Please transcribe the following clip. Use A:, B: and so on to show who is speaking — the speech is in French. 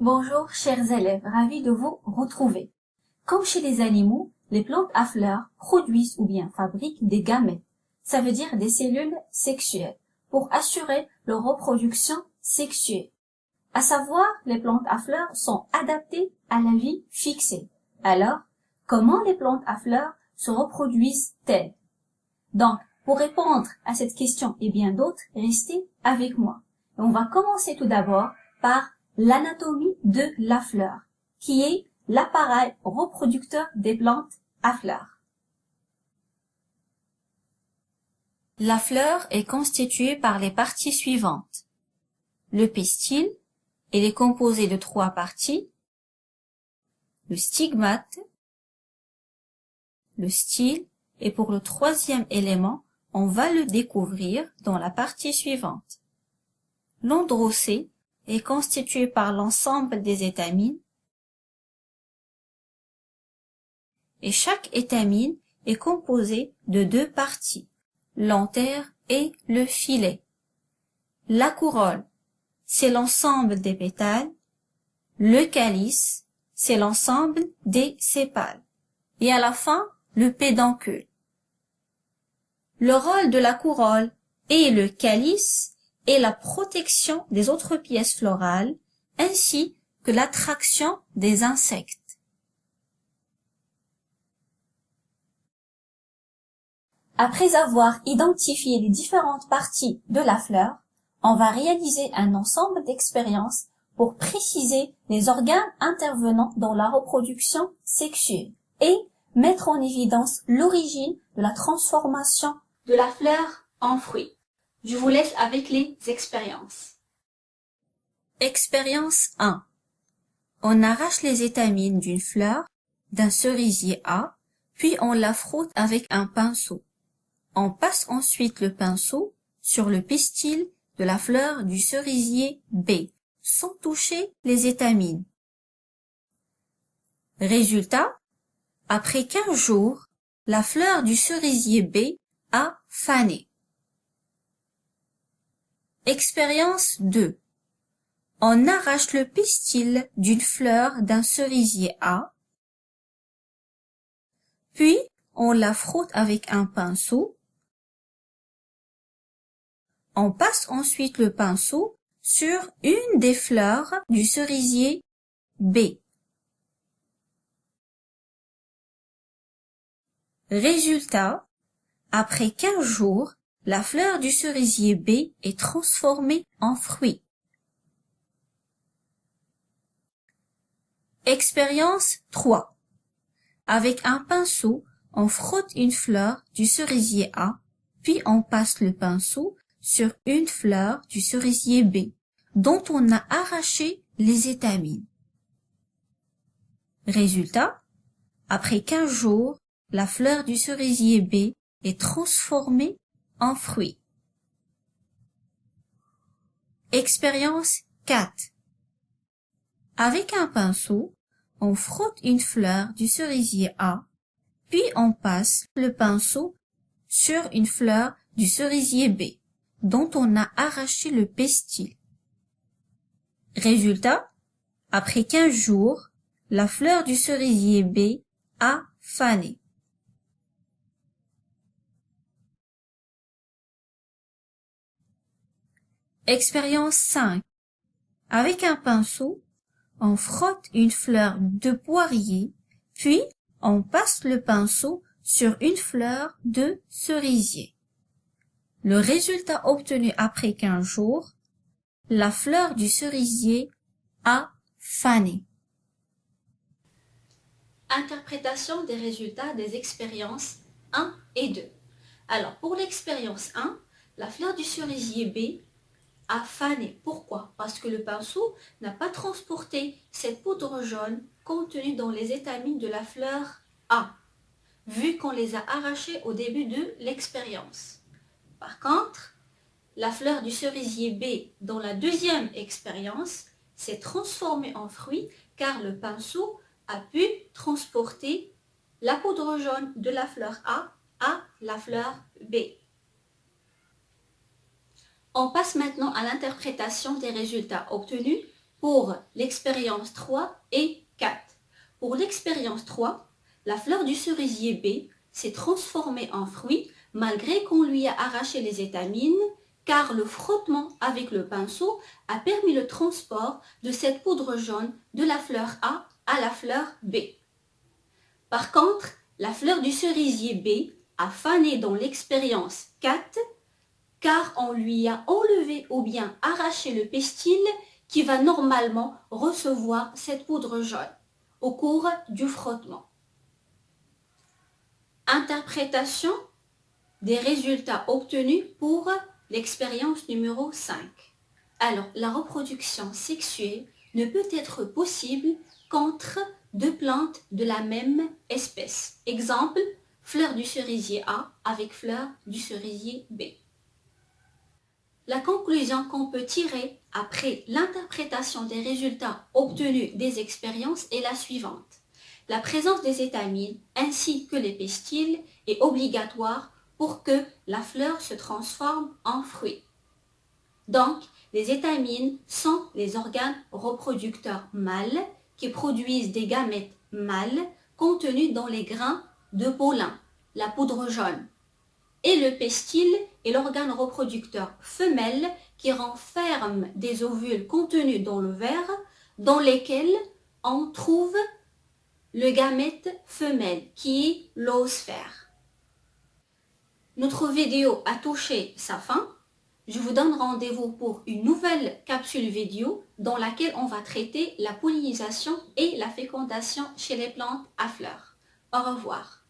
A: Bonjour chers élèves, ravi de vous retrouver. Comme chez les animaux, les plantes à fleurs produisent ou bien fabriquent des gamètes, ça veut dire des cellules sexuelles, pour assurer leur reproduction sexuelle. À savoir, les plantes à fleurs sont adaptées à la vie fixée. Alors, comment les plantes à fleurs se reproduisent-elles? Donc, pour répondre à cette question et bien d'autres, restez avec moi. On va commencer tout d'abord par l'anatomie de la fleur, qui est l'appareil reproducteur des plantes à fleurs. La fleur est constituée par les parties suivantes. Le pistil, il est composé de 3 parties. Le stigmate, le style, et pour le 3e élément, on va le découvrir dans la partie suivante. L'androcée est constitué par l'ensemble des étamines et chaque étamine est composée de 2 parties, l'antère et le filet. La corolle, c'est l'ensemble des pétales, le calice, c'est l'ensemble des sépales, et à la fin, le pédoncule. Le rôle de la corolle et le calice est la protection des autres pièces florales ainsi que l'attraction des insectes. Après avoir identifié les différentes parties de la fleur, on va réaliser un ensemble d'expériences pour préciser les organes intervenant dans la reproduction sexuelle et mettre en évidence l'origine de la transformation de la fleur en fruit. Je vous laisse avec les expériences. Expérience 1. On arrache les étamines d'une fleur, d'un cerisier A, puis on la frotte avec un pinceau. On passe ensuite le pinceau sur le pistil de la fleur du cerisier B, sans toucher les étamines. Résultat, après 15 jours, la fleur du cerisier B a fané. Expérience 2. On arrache le pistil d'une fleur d'un cerisier A, puis on la frotte avec un pinceau. On passe ensuite le pinceau sur une des fleurs du cerisier B. Résultat, après 15 jours, la fleur du cerisier B est transformée en fruit. Expérience 3. Avec un pinceau, on frotte une fleur du cerisier A, puis on passe le pinceau sur une fleur du cerisier B, dont on a arraché les étamines. Résultat, après 15 jours, la fleur du cerisier B est transformée en fruit. Expérience 4. Avec un pinceau, on frotte une fleur du cerisier A, puis on passe le pinceau sur une fleur du cerisier B, dont on a arraché le pistil. Résultat, après 15 jours, la fleur du cerisier B a fané. Expérience 5. Avec un pinceau, on frotte une fleur de poirier, puis on passe le pinceau sur une fleur de cerisier. Le résultat obtenu après 15 jours, la fleur du cerisier a fané. Interprétation des résultats des expériences 1 et 2. Alors, pour l'expérience 1, la fleur du cerisier B a fané. Pourquoi? Parce que le pinceau n'a pas transporté cette poudre jaune contenue dans les étamines de la fleur A, vu qu'on les a arrachées au début de l'expérience. Par contre, la fleur du cerisier B dans la deuxième expérience s'est transformée en fruit car le pinceau a pu transporter la poudre jaune de la fleur A à la fleur B. On passe maintenant à l'interprétation des résultats obtenus pour l'expérience 3 et 4. Pour l'expérience 3, la fleur du cerisier B s'est transformée en fruit malgré qu'on lui a arraché les étamines, car le frottement avec le pinceau a permis le transport de cette poudre jaune de la fleur A à la fleur B. Par contre, la fleur du cerisier B a fané dans l'expérience 4, car on lui a enlevé ou bien arraché le pistil qui va normalement recevoir cette poudre jaune au cours du frottement. Interprétation des résultats obtenus pour l'expérience numéro 5. Alors, la reproduction sexuée ne peut être possible qu'entre deux plantes de la même espèce. Exemple, fleur du cerisier A avec fleur du cerisier B. La conclusion qu'on peut tirer après l'interprétation des résultats obtenus des expériences est la suivante. La présence des étamines ainsi que les pistils est obligatoire pour que la fleur se transforme en fruit. Donc, les étamines sont les organes reproducteurs mâles qui produisent des gamètes mâles contenus dans les grains de pollen, la poudre jaune. Et le pistil est l'organe reproducteur femelle qui renferme des ovules contenus dans le verre dans lesquels on trouve le gamète femelle qui est l'oosphère. Notre vidéo a touché sa fin. Je vous donne rendez-vous pour une nouvelle capsule vidéo dans laquelle on va traiter la pollinisation et la fécondation chez les plantes à fleurs. Au revoir.